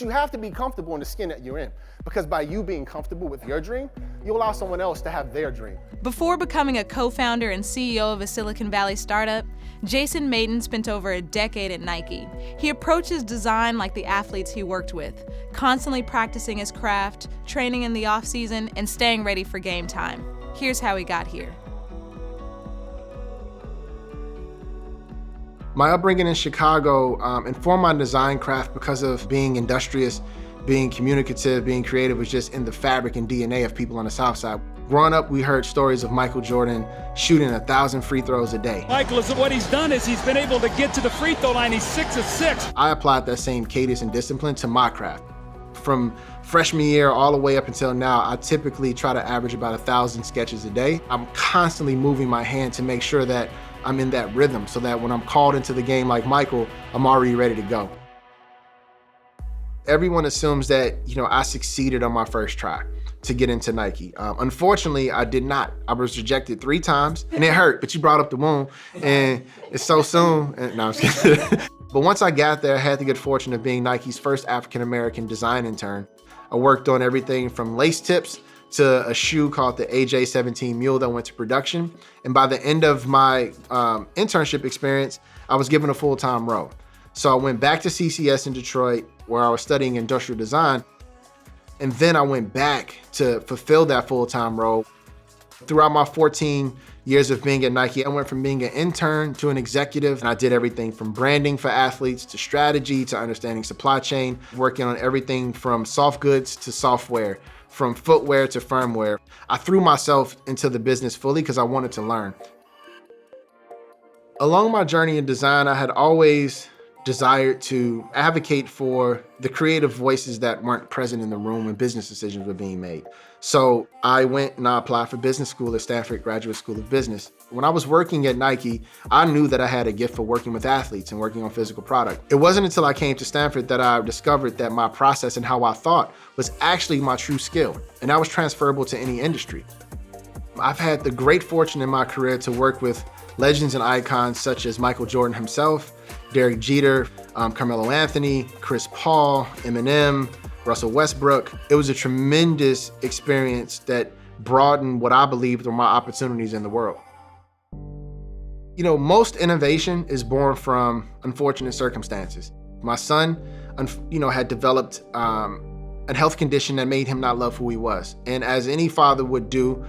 You have to be comfortable in the skin that you're in, because by you being comfortable with your dream, you allow someone else to have their dream. Before becoming a co-founder and CEO of a Silicon Valley startup, Jason Mayden spent over a decade at Nike. He approaches design like the athletes he worked with, constantly practicing his craft, training in the off-season, and staying ready for game time. Here's how he got here. My upbringing in Chicago informed my design craft because of being industrious, being communicative, being creative was just in the fabric and DNA of people on the South Side. Growing up, we heard stories of Michael Jordan shooting 1,000 free throws a day. Michael, what he's done is he's been able to get to the free throw line. He's 6 of 6. I applied that same cadence and discipline to my craft. From freshman year all the way up until now, I typically try to average about 1,000 sketches a day. I'm constantly moving my hand to make sure that I'm in that rhythm so that when I'm called into the game like Michael, I'm already ready to go. Everyone assumes that, I succeeded on my first try to get into Nike. Unfortunately, I did not. I was rejected 3 times and it hurt, but you brought up the wound and it's so soon. No, I'm just kidding. But once I got there, I had the good fortune of being Nike's first African-American design intern. I worked on everything from lace tips to a shoe called the AJ-17 Mule that went to production. And by the end of my internship experience, I was given a full-time role. So I went back to CCS in Detroit where I was studying industrial design. And then I went back to fulfill that full-time role. Throughout my 14 years of being at Nike, I went from being an intern to an executive, and I did everything from branding for athletes to strategy to understanding supply chain, working on everything from soft goods to software, from footwear to firmware. I threw myself into the business fully because I wanted to learn. Along my journey in design, I had always desired to advocate for the creative voices that weren't present in the room when business decisions were being made. So I went and I applied for business school at Stanford Graduate School of Business. When I was working at Nike, I knew that I had a gift for working with athletes and working on physical product. It wasn't until I came to Stanford that I discovered that my process and how I thought was actually my true skill, and that was transferable to any industry. I've had the great fortune in my career to work with legends and icons such as Michael Jordan himself, Derek Jeter, Carmelo Anthony, Chris Paul, Eminem, Russell Westbrook. It was a tremendous experience that broadened what I believed were my opportunities in the world. Most innovation is born from unfortunate circumstances. My son, had developed a health condition that made him not love who he was. And as any father would do,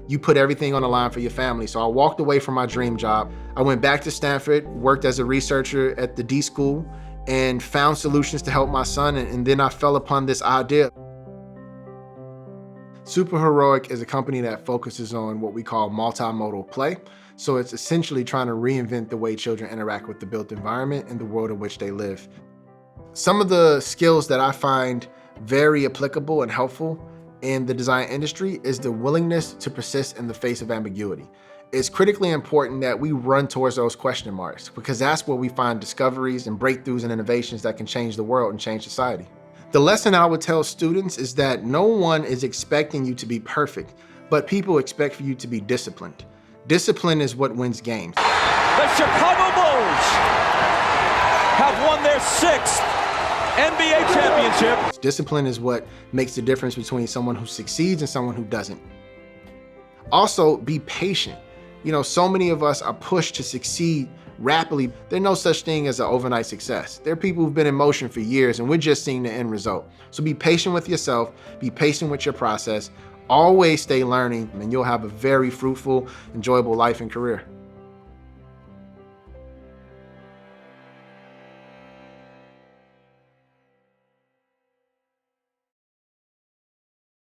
you put everything on the line for your family. So I walked away from my dream job. I went back to Stanford, worked as a researcher at the D School, and found solutions to help my son. And then I fell upon this idea. Super Heroic is a company that focuses on what we call multimodal play. So it's essentially trying to reinvent the way children interact with the built environment and the world in which they live. Some of the skills that I find very applicable and helpful in the design industry is the willingness to persist in the face of ambiguity. It's critically important that we run towards those question marks because that's where we find discoveries and breakthroughs and innovations that can change the world and change society. The lesson I would tell students is that no one is expecting you to be perfect, but people expect for you to be disciplined. Discipline is what wins games. The Chicago Bulls have won their 6th NBA championship. Discipline is what makes the difference between someone who succeeds and someone who doesn't. Also, be patient. So many of us are pushed to succeed rapidly. There's no such thing as an overnight success. There are people who've been in motion for years and we're just seeing the end result. So be patient with yourself, be patient with your process, always stay learning, and you'll have a very fruitful, enjoyable life and career.